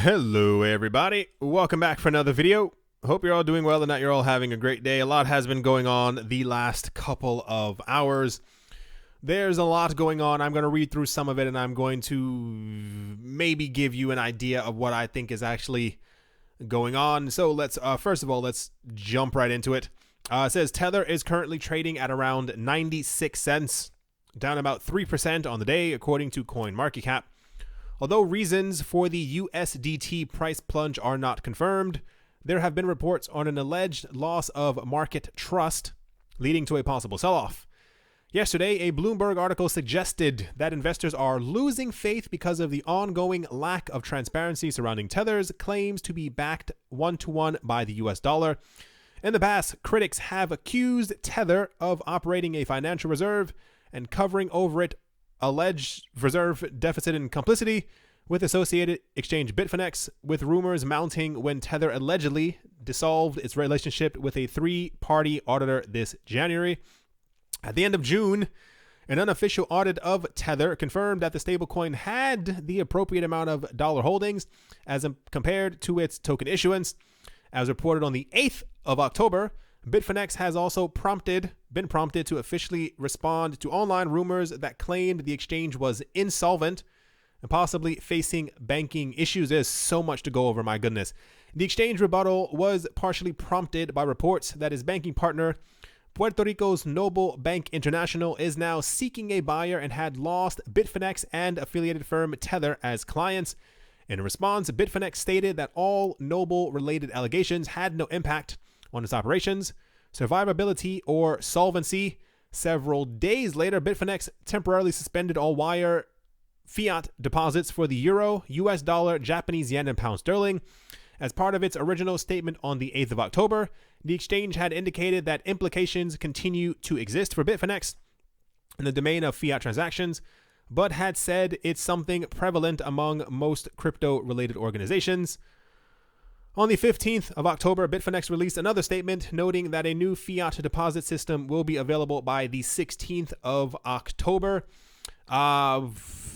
Hello everybody, welcome back for another video. Hope you're all doing well and that you're all having a great day. A lot has been going on the last couple of hours. There's a lot going on. I'm going to read through some of it and I'm going to maybe give you an idea of what I think is actually going on. So let's first of all, let's jump right into it. It says Tether is currently trading at around 96 cents, down about 3% on the day according to CoinMarketCap. Although reasons for the USDT price plunge are not confirmed, there have been reports on an alleged loss of market trust leading to a possible sell-off. Yesterday, a Bloomberg article suggested that investors are losing faith because of the ongoing lack of transparency surrounding Tether's claims to be backed one-to-one by the US dollar. In the past, critics have accused Tether of operating a financial reserve and covering over it alleged reserve deficit and complicity with associated exchange Bitfinex, with rumors mounting when Tether allegedly dissolved its relationship with a three-party auditor this January. At the end of June, an unofficial audit of Tether confirmed that the stablecoin had the appropriate amount of dollar holdings as compared to its token issuance. As reported on the 8th of October, Bitfinex has also been prompted to officially respond to online rumors that claimed the exchange was insolvent and possibly facing banking issues. There's so much to go over, my goodness. The exchange rebuttal was partially prompted by reports that his banking partner, Puerto Rico's Noble Bank International, is now seeking a buyer and had lost Bitfinex and affiliated firm Tether as clients. In response, Bitfinex stated that all Noble-related allegations had no impact on its operations, survivability, or solvency. Several days later, Bitfinex temporarily suspended all wire fiat deposits for the euro, US dollar, Japanese yen, and pound sterling. As part of its original statement on the 8th of October, the exchange had indicated that implications continue to exist for Bitfinex in the domain of fiat transactions, but had said it's something prevalent among most crypto-related organizations. On the 15th of October, Bitfinex released another statement noting that a new fiat deposit system will be available by the 16th of October.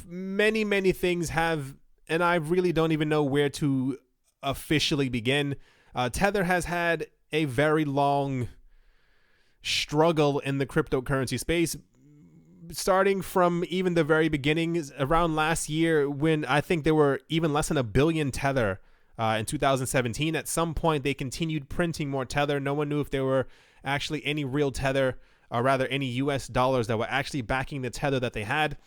Many things have, and I really don't even know where to officially begin. Tether has had a very long struggle in the cryptocurrency space, starting from even the very beginning around last year when I think there were even less than a billion Tether. In 2017, at some point, they continued printing more Tether. No one knew if there were actually any real Tether, or rather any US dollars that were actually backing the Tether that they had.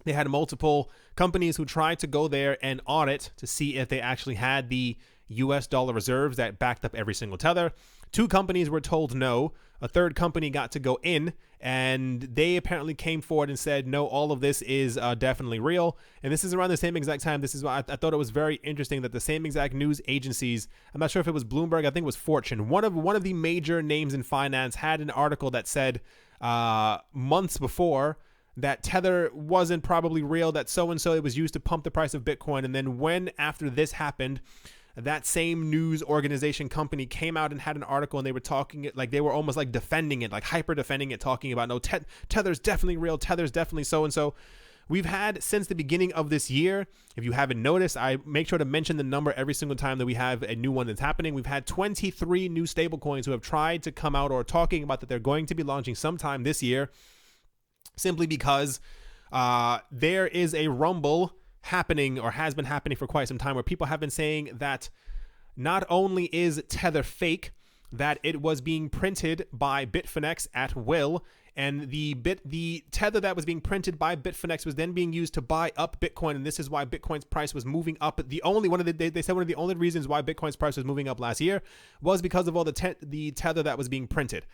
They had multiple companies who tried to go there and audit to see if they actually had the US dollar reserves that backed up every single Tether. Two companies were told no. A third company got to go in, and they apparently came forward and said, no, all of this is definitely real. And this is around the same exact time. This is why I thought it was very interesting that the same exact news agencies, I'm not sure if it was Bloomberg, I think it was Fortune, one of the major names in finance, had an article that said months before that Tether wasn't probably real, that so-and-so it was used to pump the price of Bitcoin. And then when after this happened, that same news organization company came out and had an article, and they were talking it like they were almost like defending it, like hyper defending it, talking about no, Tether's definitely real, Tether's definitely so-and-so. We've had since the beginning of this year, if you haven't noticed, I make sure to mention the number every single time that we have a new one that's happening. We've had 23 new stablecoins who have tried to come out or talking about that they're going to be launching sometime this year, simply because there is a rumble happening, or has been happening for quite some time, where people have been saying that not only is Tether fake, that it was being printed by Bitfinex at will, and the Tether that was being printed by Bitfinex was then being used to buy up Bitcoin, and this is why Bitcoin's price was moving up. They said one of the only reasons why Bitcoin's price was moving up last year was because of all the Tether that was being printed,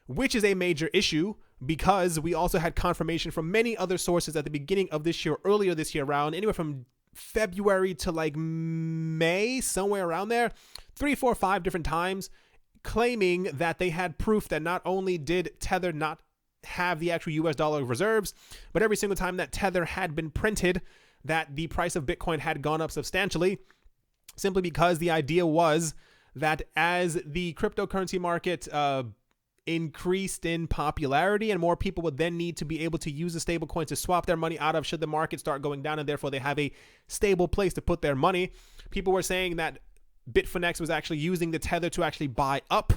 which is a major issue because we also had confirmation from many other sources at the beginning of this year, earlier this year, around anywhere from February to like May, somewhere around there, 3, 4, 5 different times, claiming that they had proof that not only did Tether not have the actual US dollar reserves, but every single time that Tether had been printed, that the price of Bitcoin had gone up substantially, simply because the idea was that as the cryptocurrency market increased in popularity, and more people would then need to be able to use the stable coins to swap their money out of should the market start going down, and therefore they have a stable place to put their money. people were saying that Bitfinex was actually using the Tether to actually buy up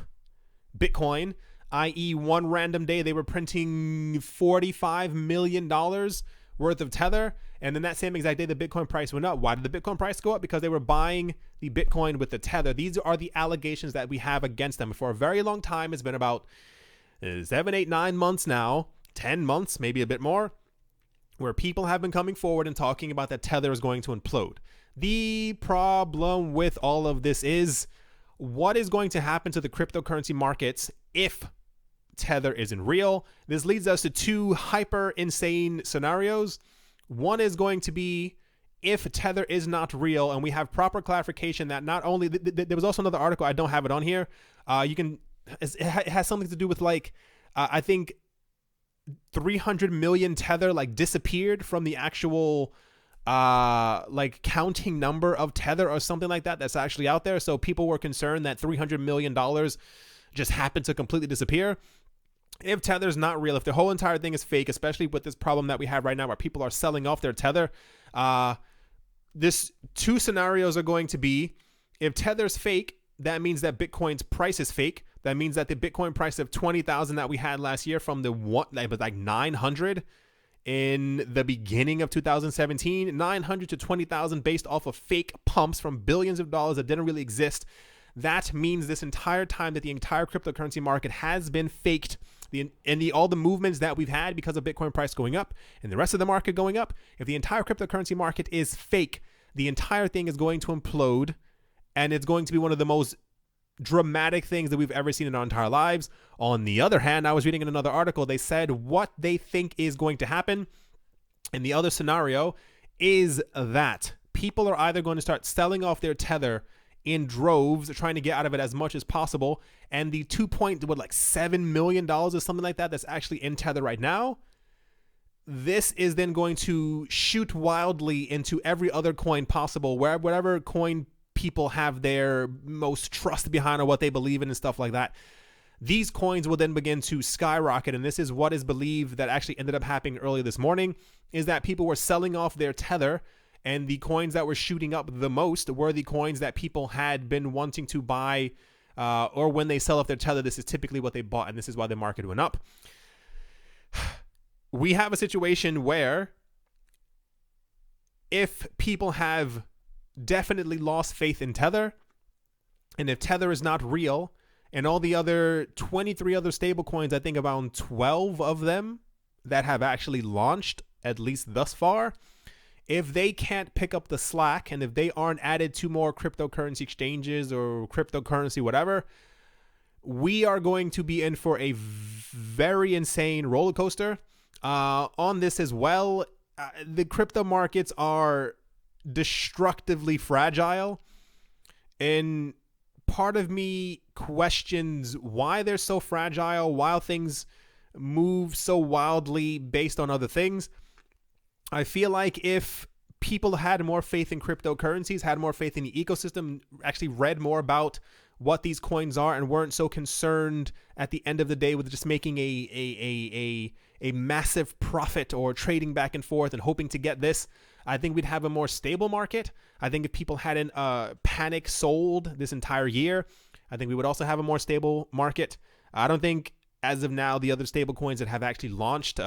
Bitcoin, i.e. one random day they were printing $45 million worth of Tether, and then that same exact day the Bitcoin price went up. Why did the Bitcoin price go up? Because they were buying the Bitcoin with the Tether. These are the allegations that we have against them. For a very long time, it's been about 7, 8, 9 months now, 10 months, maybe a bit more, where people have been coming forward and talking about that Tether is going to implode. The problem with all of this is, what is going to happen to the cryptocurrency markets if Tether isn't real? This leads us to two hyper insane scenarios. One is going to be if Tether is not real, and we have proper clarification that not only there was also another article, I don't have it on here. It has something to do with I think 300 million Tether disappeared from the actual counting number of Tether or something like that that's actually out there. So people were concerned that $300 million just happened to completely disappear. If Tether's not real, if the whole entire thing is fake, especially with this problem that we have right now where people are selling off their Tether, this two scenarios are going to be, if Tether's fake, that means that Bitcoin's price is fake. That means that the Bitcoin price of 20,000 that we had last year from the one, it was 900 in the beginning of 2017, 900 to 20,000 based off of fake pumps from billions of dollars that didn't really exist. That means this entire time that the entire cryptocurrency market has been faked. All the movements that we've had because of Bitcoin price going up and the rest of the market going up, if the entire cryptocurrency market is fake, the entire thing is going to implode, and it's going to be one of the most dramatic things that we've ever seen in our entire lives. On the other hand, I was reading in another article, they said what they think is going to happen in the other scenario is that people are either going to start selling off their Tether in droves, trying to get out of it as much as possible, and the $7 million or something like that that's actually in Tether right now, this is then going to shoot wildly into every other coin possible, whatever coin people have their most trust behind or what they believe in and stuff like that. These coins will then begin to skyrocket, and this is what is believed that actually ended up happening earlier this morning, is that people were selling off their Tether, and the coins that were shooting up the most were the coins that people had been wanting to buy, or when they sell off their Tether, this is typically what they bought, and this is why the market went up. We have a situation where if people have definitely lost faith in Tether, and if Tether is not real, and all the other 23 other stable coins, I think about 12 of them that have actually launched, at least thus far, if they can't pick up the slack, and if they aren't added to more cryptocurrency exchanges or cryptocurrency whatever, we are going to be in for a very insane roller coaster on this as well. The crypto markets are destructively fragile, and part of me questions why they're so fragile, while things move so wildly based on other things. I feel like if people had more faith in cryptocurrencies, had more faith in the ecosystem, actually read more about what these coins are, and weren't so concerned at the end of the day with just making a massive profit or trading back and forth and hoping to get this, I think we'd have a more stable market. I think if people hadn't panic sold this entire year, I think we would also have a more stable market. I don't think as of now the other stable coins that have actually launched,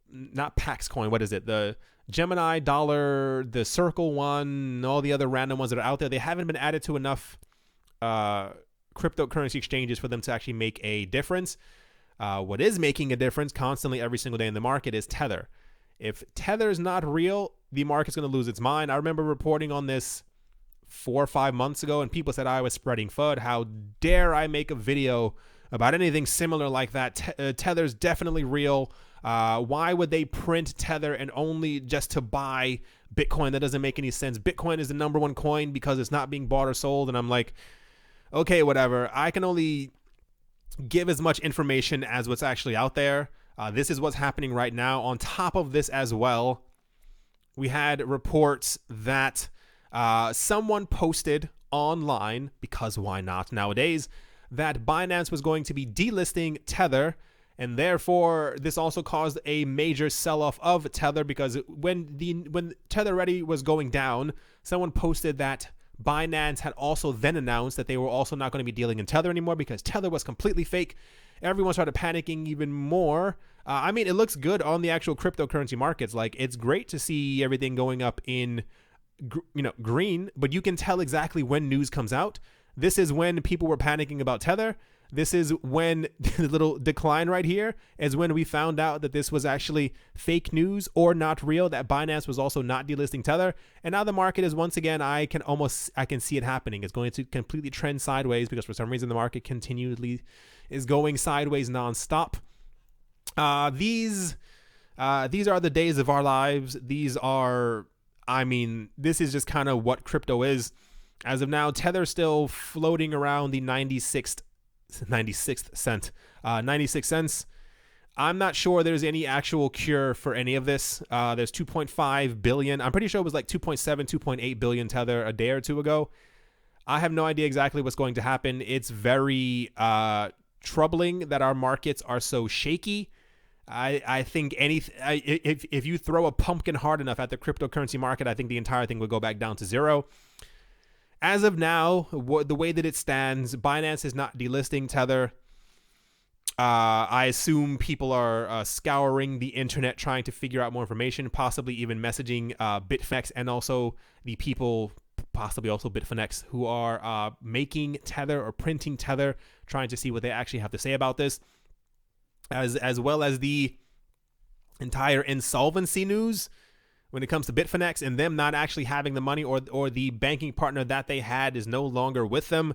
not Pax coin, what is it? The Gemini dollar, the Circle one, all the other random ones that are out there, they haven't been added to enough cryptocurrency exchanges for them to actually make a difference. What is making a difference constantly every single day in the market is Tether. If Tether is not real, the market's going to lose its mind. I remember reporting on this 4 or 5 months ago, and people said I was spreading FUD. How dare I make a video about anything similar like that? Tether's definitely real. Why would they print Tether and only just to buy Bitcoin? That doesn't make any sense. Bitcoin is the number one coin because it's not being bought or sold. And I'm like, okay, whatever. I can only give as much information as what's actually out there. This is what's happening right now. On top of this as well, we had reports that someone posted online, because why not nowadays, that Binance was going to be delisting Tether And therefore, this also caused a major sell-off of Tether, because when Tether Ready was going down, someone posted that Binance had also then announced that they were also not going to be dealing in Tether anymore because Tether was completely fake. Everyone started panicking even more. I mean, it looks good on the actual cryptocurrency markets. Like, it's great to see everything going up in, green, but you can tell exactly when news comes out. This is when people were panicking about Tether. This is when the little decline right here is when we found out that this was actually fake news or not real, that Binance was also not delisting Tether. And now the market is, once again, I can see it happening. It's going to completely trend sideways because for some reason the market continually is going sideways nonstop. These are the days of our lives. These are, this is just kind of what crypto is. As of now, Tether's still floating around the 96 cents. I'm not sure there's any actual cure for any of this. There's 2.5 billion. I'm pretty sure it was like 2.7, 2.8 billion Tether a day or two ago. I have no idea exactly what's going to happen. It's very troubling that our markets are so shaky. I think if you throw a pumpkin hard enough at the cryptocurrency market, I think the entire thing would go back down to zero. As of now, the way that it stands, Binance is not delisting Tether. I assume people are scouring the internet trying to figure out more information, possibly even messaging Bitfinex and also the people, possibly also Bitfinex, who are making Tether or printing Tether, trying to see what they actually have to say about this, as well as the entire insolvency news when it comes to Bitfinex and them not actually having the money, or the banking partner that they had is no longer with them.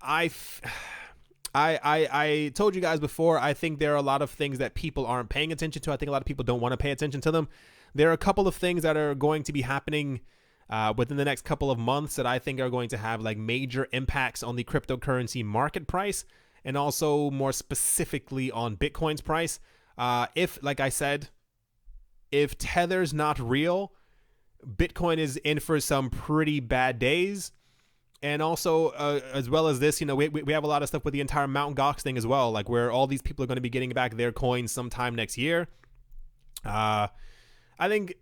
I told you guys before, I think there are a lot of things that people aren't paying attention to. I think a lot of people don't want to pay attention to them. There are a couple of things that are going to be happening within the next couple of months that I think are going to have like major impacts on the cryptocurrency market price, and also more specifically on Bitcoin's price. If, like I said, if Tether's not real, Bitcoin is in for some pretty bad days. And also, as well as this, we have a lot of stuff with the entire Mt. Gox thing as well, like where all these people are going to be getting back their coins sometime next year. I think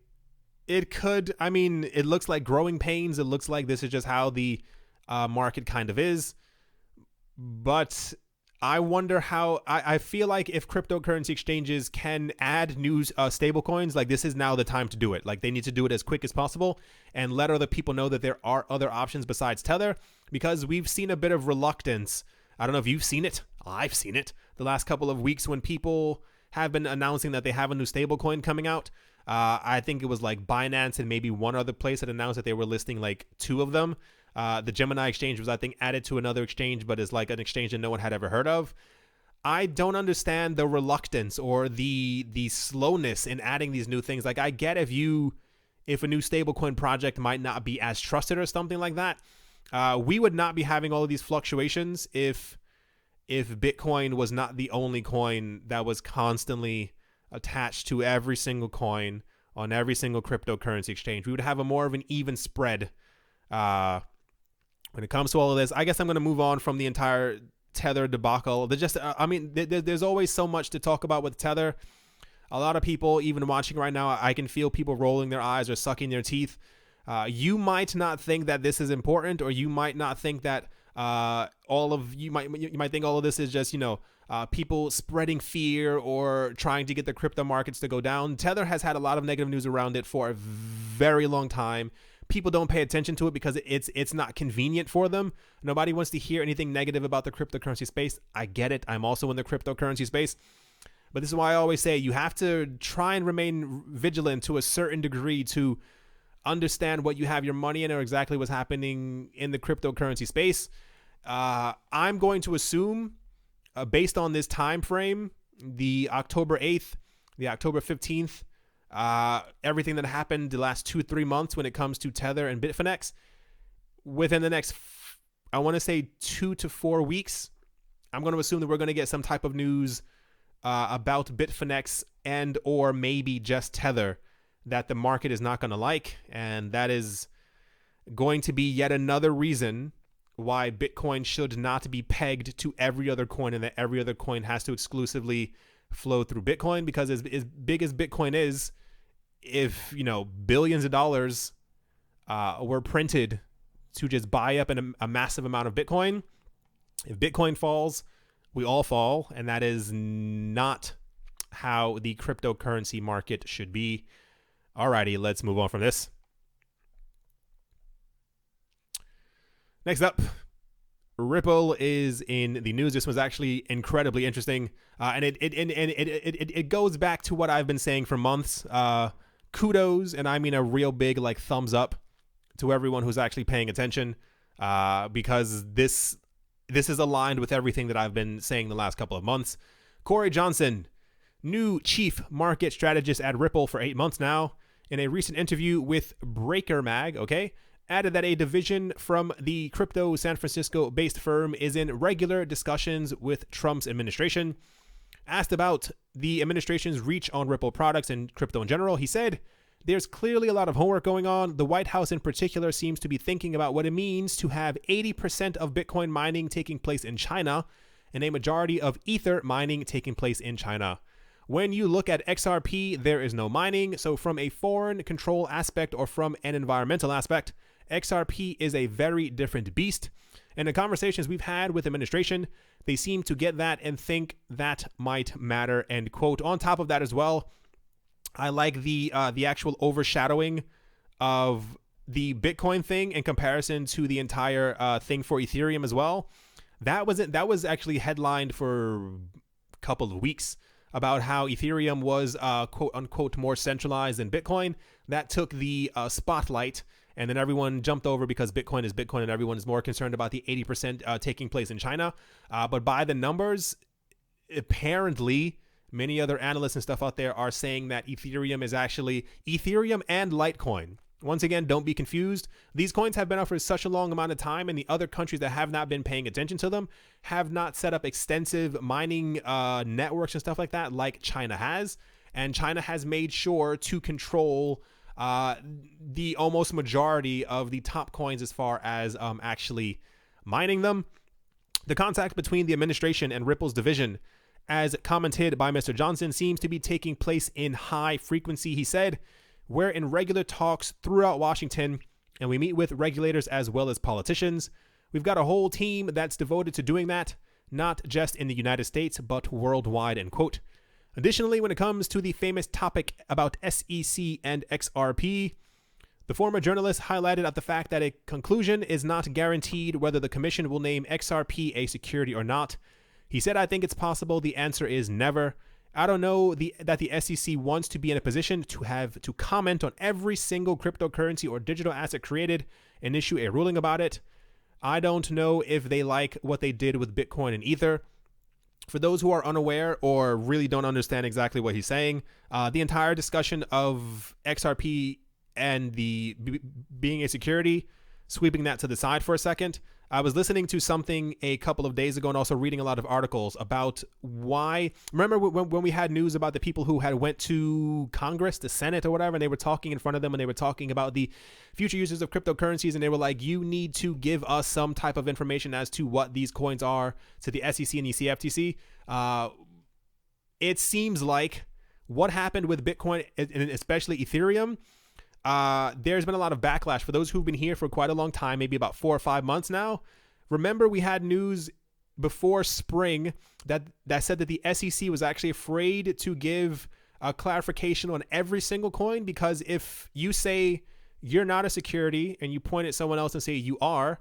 it could, it looks like growing pains. It looks like this is just how the market kind of is. But I wonder how, I feel like if cryptocurrency exchanges can add new stablecoins, like this is now the time to do it. Like they need to do it as quick as possible and let other people know that there are other options besides Tether, because we've seen a bit of reluctance. I don't know if you've seen it. I've seen it the last couple of weeks when people have been announcing that they have a new stablecoin coming out. I think it was like Binance and maybe one other place that announced that they were listing like two of them. The Gemini exchange was, I think, added to another exchange, but is like an exchange that no one had ever heard of. I don't understand the reluctance or the slowness in adding these new things. Like I get if a new stablecoin project might not be as trusted or something like that. We would not be having all of these fluctuations if Bitcoin was not the only coin that was constantly attached to every single coin on every single cryptocurrency exchange. We would have a more of an even spread when it comes to all of this. I guess I'm going to move on from the entire Tether debacle. There's always so much to talk about with Tether. A lot of people, even watching right now, I can feel people rolling their eyes or sucking their teeth. You might not think that this is important, or you might not think that you might think all of this is just, people spreading fear or trying to get the crypto markets to go down. Tether has had a lot of negative news around it for a very long time. People don't pay attention to it because it's not convenient for them. Nobody wants to hear anything negative about the cryptocurrency space. I get it. I'm also in the cryptocurrency space. But this is why I always say you have to try and remain vigilant to a certain degree to understand what you have your money in or exactly what's happening in the cryptocurrency space. I'm going to assume, based on this time frame, the October 8th, the October 15th, everything that happened the last 2-3 months when it comes to Tether and Bitfinex, within the next, I want to say 2 to 4 weeks, I'm going to assume that we're going to get some type of news about Bitfinex and or maybe just Tether that the market is not going to like. And that is going to be yet another reason why Bitcoin should not be pegged to every other coin and that every other coin has to exclusively flow through Bitcoin, because as big as Bitcoin is, if, billions of dollars were printed to just buy up a massive amount of Bitcoin, if Bitcoin falls, we all fall, and that is not how the cryptocurrency market should be. Alrighty, let's move on from this. Next up, Ripple is in the news. This was actually incredibly interesting, and it goes back to what I've been saying for months. Kudos, and I mean a real big thumbs up to everyone who's actually paying attention, because this is aligned with everything that I've been saying the last couple of months. Corey Johnson, new chief market strategist at Ripple for 8 months now, in a recent interview with Breaker Mag, added that a division from the crypto San Francisco-based firm is in regular discussions with Trump's administration. Asked about the administration's reach on Ripple products and crypto in general, he said, "There's clearly a lot of homework going on. The White House in particular seems to be thinking about what it means to have 80% of Bitcoin mining taking place in China and a majority of Ether mining taking place in China. When you look at XRP, there is no mining. So from a foreign control aspect or from an environmental aspect, XRP is a very different beast. And the conversations we've had with administration, they seem to get that and think that might matter," end quote. On top of that as well, I like the actual overshadowing of the Bitcoin thing in comparison to the entire thing for Ethereum as well. That was actually headlined for a couple of weeks about how Ethereum was quote unquote more centralized than Bitcoin. That took the spotlight, and then everyone jumped over because Bitcoin is Bitcoin, and everyone is more concerned about the 80% taking place in China. But by the numbers, apparently, many other analysts and stuff out there are saying that Ethereum is actually Ethereum and Litecoin. Once again, don't be confused. These coins have been out for such a long amount of time, and the other countries that have not been paying attention to them have not set up extensive mining networks and stuff like that like China has. And China has made sure to control the almost majority of the top coins as far as actually mining them. The contact between the administration and Ripple's division, as commented by Mr. Johnson, seems to be taking place in high frequency. He said, "We're in regular talks throughout Washington, and we meet with regulators as well as politicians. We've got a whole team that's devoted to doing that, not just in the United States, but worldwide," end quote. Additionally, when it comes to the famous topic about SEC and XRP, the former journalist highlighted at the fact that a conclusion is not guaranteed whether the commission will name XRP a security or not. He said, "I think it's possible the answer is never. I don't know that the SEC wants to be in a position to have to comment on every single cryptocurrency or digital asset created and issue a ruling about it. I don't know if they like what they did with Bitcoin and Ether." For those who are unaware or really don't understand exactly what he's saying, the entire discussion of XRP and the being a security, sweeping that to the side for a second, I was listening to something a couple of days ago and also reading a lot of articles about why. Remember when we had news about the people who had went to Congress, the Senate or whatever, and they were talking in front of them and they were talking about the future uses of cryptocurrencies, and they were like, "You need to give us some type of information as to what these coins are," to the SEC and the CFTC. It seems like what happened with Bitcoin and especially Ethereum, there's been a lot of backlash for those who've been here for quite a long time, maybe about 4 or 5 months now. Remember, we had news before spring that said that the SEC was actually afraid to give a clarification on every single coin, because if you say you're not a security and you point at someone else and say you are,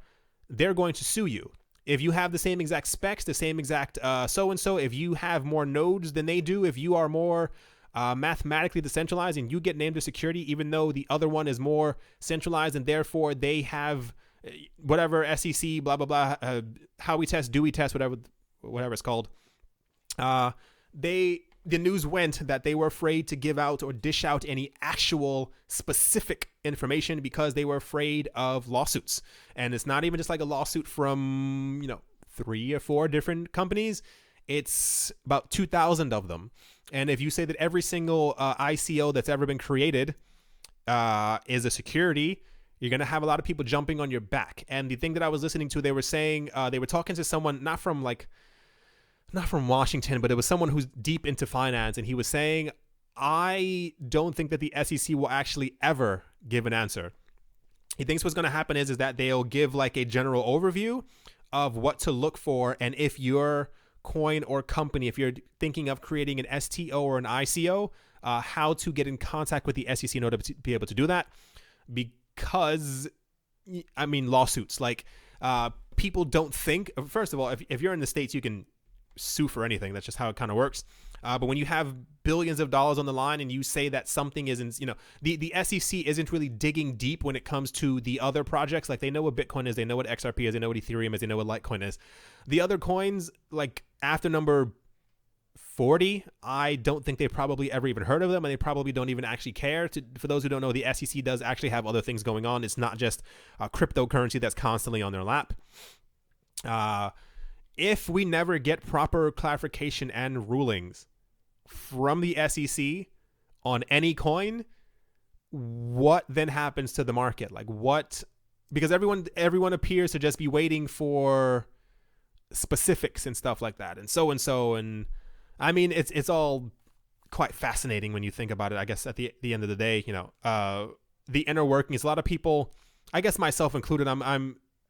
they're going to sue you. If you have the same exact specs, the same exact so-and-so, if you have more nodes than they do, if you are more mathematically decentralized and you get named a security, even though the other one is more centralized and therefore they have whatever SEC, blah, blah, blah, how we test, do we test, whatever it's called. The news went that they were afraid to give out or dish out any actual specific information because they were afraid of lawsuits. And it's not even just like a lawsuit from, 3 or 4 different companies. It's about 2,000 of them. And if you say that every single ICO that's ever been created is a security, You're going to have a lot of people jumping on your back. And the thing that I was listening to, they were saying, they were talking to someone, not from Washington, but it was someone who's deep into finance. And he was saying, I don't think that the SEC will actually ever give an answer. He thinks what's going to happen is that they'll give like a general overview of what to look for. And if your coin or company, if you're thinking of creating an STO or an ICO, how to get in contact with the SEC in order to be able to do that. Because, I mean, lawsuits, like people don't think, first of all, if you're in the States, you can sue for anything. That's just how it kind of works. But when you have billions of dollars on the line and you say that something isn't, the SEC isn't really digging deep when it comes to the other projects. Like they know what Bitcoin is, they know what XRP is, they know what Ethereum is, they know what Litecoin is. The other coins, like after number 40, I don't think they probably ever even heard of them, and they probably don't even actually care. For those who don't know, the SEC does actually have other things going on. It's not just cryptocurrency that's constantly on their lap. If we never get proper clarification and rulings from the SEC on any coin, what then happens to the market? Like what? Because everyone appears to just be waiting for specifics and stuff like that, and and I mean it's all quite fascinating when you think about it. I guess at the end of the day, the inner workings. A lot of people, I guess myself included,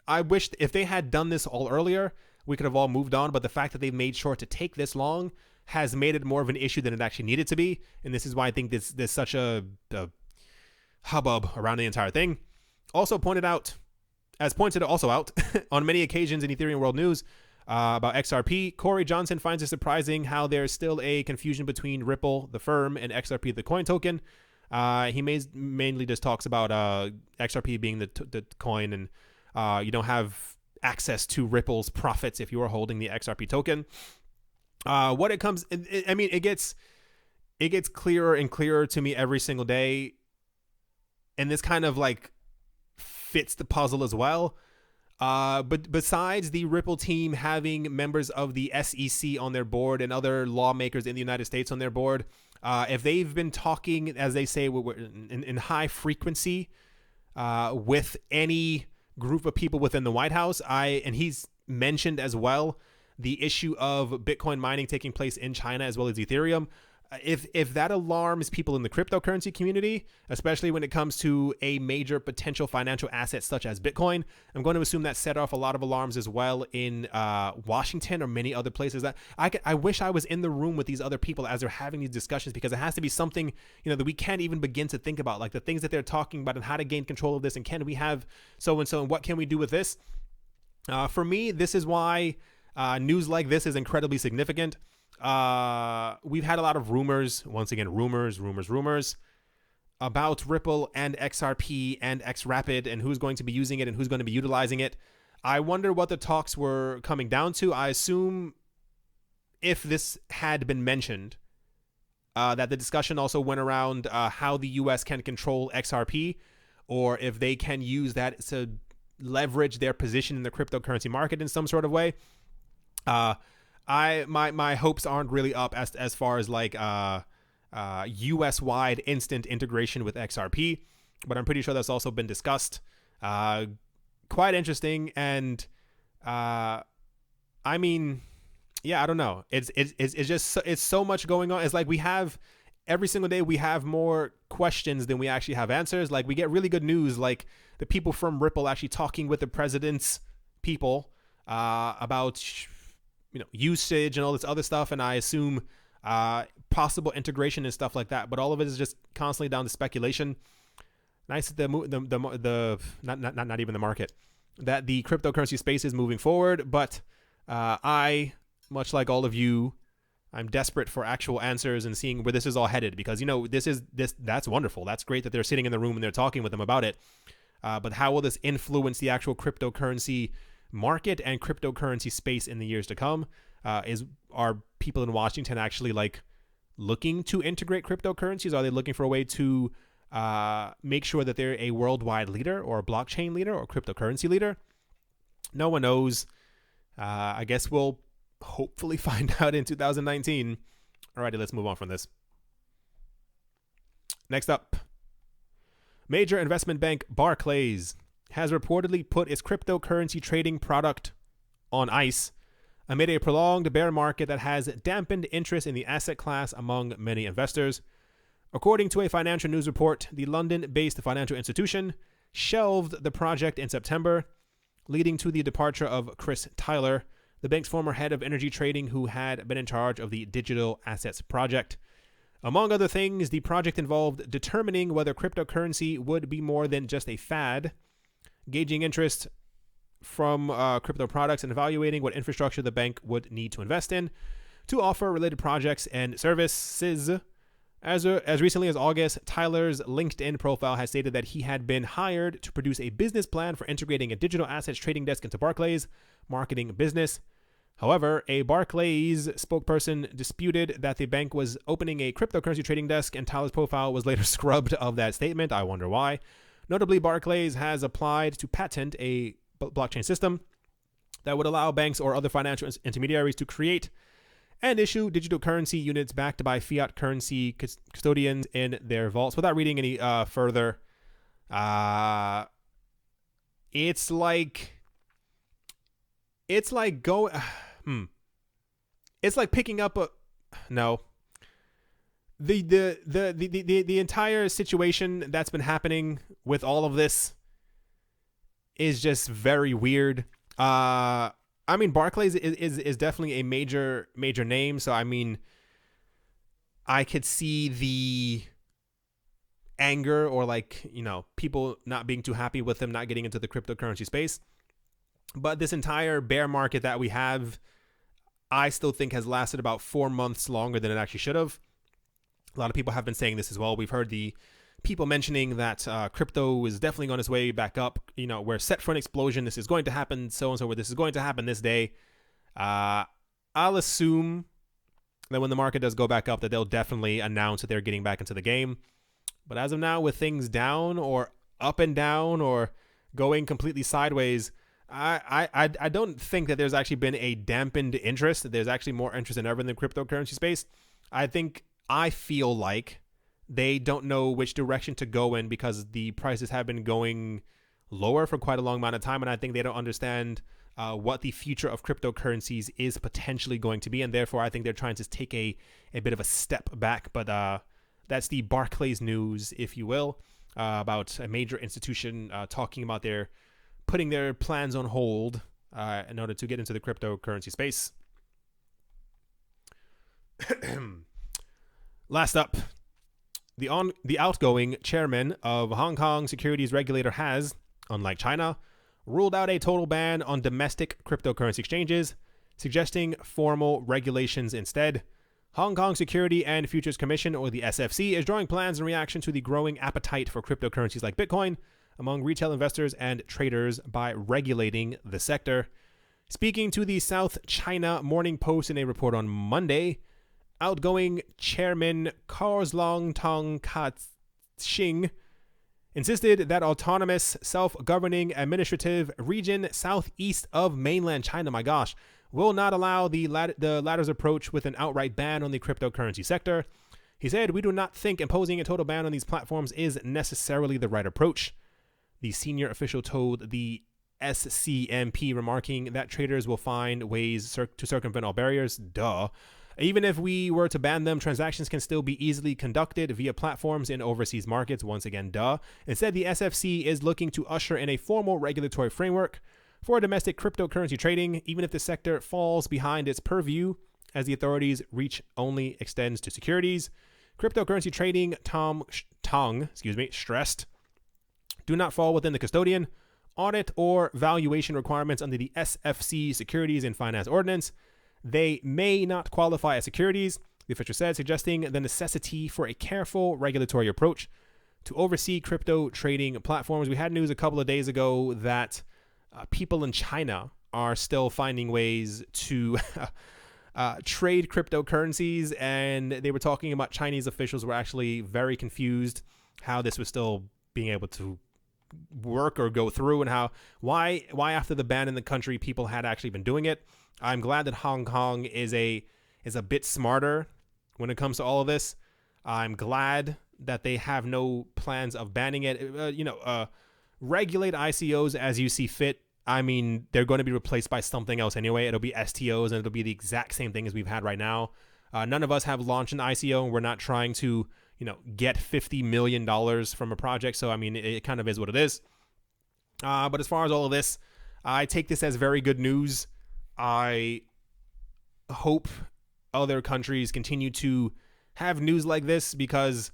I wish if they had done this all earlier, we could have all moved on. But the fact that they've made sure to take this long has made it more of an issue than it actually needed to be. And this is why I think there's such a hubbub around the entire thing. Also pointed out on many occasions in Ethereum World News about XRP, Corey Johnson finds it surprising how there's still a confusion between Ripple, the firm, and XRP, the coin token. He mainly just talks about XRP being the coin, and you don't have access to Ripple's profits if you are holding the XRP token. It gets clearer and clearer to me every single day, and this kind of like fits the puzzle as well. But besides the Ripple team having members of the SEC on their board and other lawmakers in the United States on their board, if they've been talking, as they say, in high frequency with any group of people within the White House, and he's mentioned as well the issue of Bitcoin mining taking place in China as well as Ethereum. If that alarms people in the cryptocurrency community, especially when it comes to a major potential financial asset such as Bitcoin, I'm going to assume that set off a lot of alarms as well in Washington or many other places. That I wish I was in the room with these other people as they're having these discussions, because it has to be something that we can't even begin to think about, like the things that they're talking about and how to gain control of this, and can we have so and what can we do with this? For me, this is why news like this is incredibly significant. We've had a lot of rumors about Ripple and XRP and XRapid and who's going to be using it and who's going to be utilizing it. I wonder what the talks were coming down to. I assume if this had been mentioned, that the discussion also went around how the US can control XRP, or if they can use that to leverage their position in the cryptocurrency market in some sort of way. My hopes aren't really up as far as like US wide instant integration with XRP, but I'm pretty sure that's also been discussed. Quite interesting, and I mean, yeah, I don't know. It's just it's so much going on. It's like we have every single day we have more questions than we actually have answers. Like we get really good news, like the people from Ripple actually talking with the president's people about usage and all this other stuff, and I assume possible integration and stuff like that. But all of it is just constantly down to speculation. Nice that not even the market, that the cryptocurrency space is moving forward. But I, much like all of you, I'm desperate for actual answers and seeing where this is all headed, because that's wonderful. That's great that they're sitting in the room and they're talking with them about it. But how will this influence the actual cryptocurrency market and cryptocurrency space in the years to come? Are people in Washington actually like looking to integrate cryptocurrencies? Are they looking for a way to make sure that they're a worldwide leader or a blockchain leader or cryptocurrency leader? No one knows. I guess we'll hopefully find out in 2019. Alrighty, let's move on from this. Next up, Major investment bank Barclays has reportedly put its cryptocurrency trading product on ice amid a prolonged bear market that has dampened interest in the asset class among many investors. According to a financial news report, the London-based financial institution shelved the project in September, leading to the departure of Chris Tyler, the bank's former head of energy trading, who had been in charge of the digital assets project. Among other things, the project involved determining whether cryptocurrency would be more than just a fad, gauging interest from crypto products, and evaluating what infrastructure the bank would need to invest in to offer related projects and services. As recently as August, Tyler's LinkedIn profile has stated that he had been hired to produce a business plan for integrating a digital assets trading desk into Barclays' marketing business. However, a Barclays spokesperson disputed that the bank was opening a cryptocurrency trading desk, and Tyler's profile was later scrubbed of that statement. I wonder why. Notably, Barclays has applied to patent a blockchain system that would allow banks or other financial intermediaries to create and issue digital currency units backed by fiat currency custodians in their vaults. Without reading any further, it's like picking up the entire situation that's been happening with all of this is just very weird. I mean, Barclays is definitely a major name. So, I mean, I could see the anger or people not being too happy with them not getting into the cryptocurrency space. But this entire bear market that we have, I still think has lasted about 4 months longer than it actually should have. A lot of people have been saying this as well. We've heard the people mentioning that crypto is definitely on its way back up. We're set for an explosion. This is going to happen so-and-so, where this is going to happen this day. I'll assume that when the market does go back up, that they'll definitely announce that they're getting back into the game. But as of now, with things down or up and down or going completely sideways, I don't think that there's actually been a dampened interest. There's actually more interest than ever in the cryptocurrency space. I feel like they don't know which direction to go in because the prices have been going lower for quite a long amount of time, and I think they don't understand what the future of cryptocurrencies is potentially going to be, and therefore I think they're trying to take a bit of a step back. But that's the Barclays news, if you will, about a major institution talking about their putting their plans on hold in order to get into the cryptocurrency space. Last up, the outgoing chairman of Hong Kong securities regulator has, unlike China, ruled out a total ban on domestic cryptocurrency exchanges, suggesting formal regulations instead. Hong Kong Security and Futures Commission, or the SFC, is drawing plans in reaction to the growing appetite for cryptocurrencies like Bitcoin among retail investors and traders by regulating the sector. Speaking to the South China Morning Post in a report on Monday, outgoing chairman Kaoslong Tong Ka-Xing insisted that autonomous, self-governing administrative region southeast of mainland China, will not allow the latter's approach with an outright ban on the cryptocurrency sector. He said, "We do not think imposing a total ban on these platforms is necessarily the right approach." The senior official told the SCMP, remarking that traders will find ways to circumvent all barriers. Duh. Even if we were to ban them, transactions can still be easily conducted via platforms in overseas markets. Once again, duh. Instead, the SFC is looking to usher in a formal regulatory framework for domestic cryptocurrency trading, even if the sector falls behind its purview, as the authorities' reach only extends to securities. Cryptocurrency trading, Tong stressed, do not fall within the custodian, audit, or valuation requirements under the SFC Securities and Finance Ordinance. They may not qualify as securities, the official said, suggesting the necessity for a careful regulatory approach to oversee crypto trading platforms. We had news a couple of days ago that people in China are still finding ways to trade cryptocurrencies, and they were talking about Chinese officials were actually very confused how this was still being able to work or go through, and why after the ban in the country people had actually been doing it. I'm glad that Hong Kong is a bit smarter when it comes to all of this. I'm glad that they have no plans of banning it. Regulate ICOs as you see fit. I mean, they're going to be replaced by something else anyway. It'll be STOs, and it'll be the exact same thing as we've had right now. None of us have launched an ICO, and we're not trying to, get $50 million from a project. So, I mean, it kind of is what it is. But as far as all of this, I take this as very good news. I hope other countries continue to have news like this, because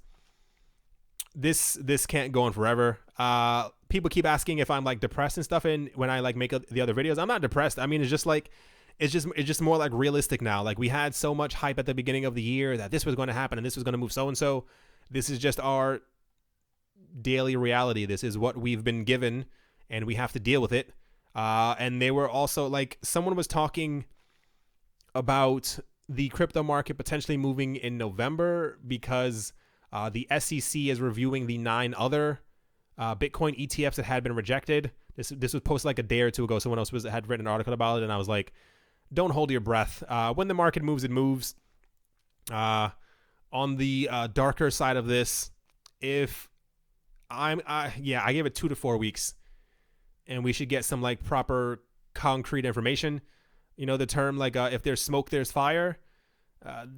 this can't go on forever. People keep asking if I'm like depressed and stuff, and when I like make the other videos, I'm not depressed. I mean, it's just more like realistic now. Like, we had so much hype at the beginning of the year that this was going to happen and this was going to move so and so. This is just our daily reality. This is what we've been given, and we have to deal with it. And they were also like, someone was talking about the crypto market potentially moving in November because the SEC is reviewing the 9 other Bitcoin ETFs that had been rejected. This was posted like a day or two ago. Someone else had written an article about it, and I was like, don't hold your breath. When the market moves, it moves. On the darker side of this, if I gave it 2 to 4 weeks, and we should get some like proper concrete information. The term like if there's smoke, there's fire.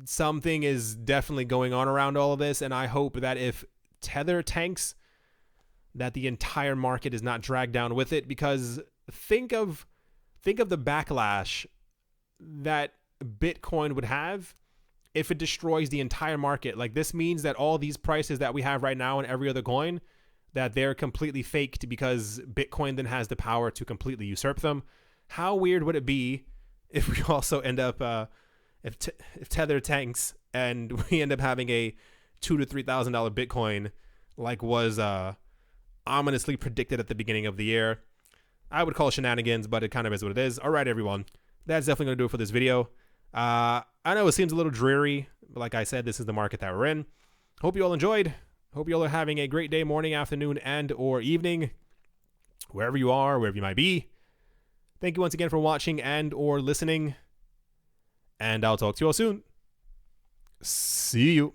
Something is definitely going on around all of this, and I hope that if Tether tanks, that the entire market is not dragged down with it, because think of the backlash that Bitcoin would have if it destroys the entire market. Like, this means that all these prices that we have right now in every other coin, that they're completely faked because Bitcoin then has the power to completely usurp them. How weird would it be if we also end up if Tether tanks and we end up having a $2,000 to $3,000 Bitcoin, like was ominously predicted at the beginning of the year? I would call it shenanigans, but it kind of is what it is. All right, everyone, that's definitely going to do it for this video. I know it seems a little dreary, but like I said, this is the market that we're in. Hope you all enjoyed. Hope you all are having a great day, morning, afternoon, and or evening, wherever you are, wherever you might be. Thank you once again for watching and or listening, and I'll talk to you all soon. See you.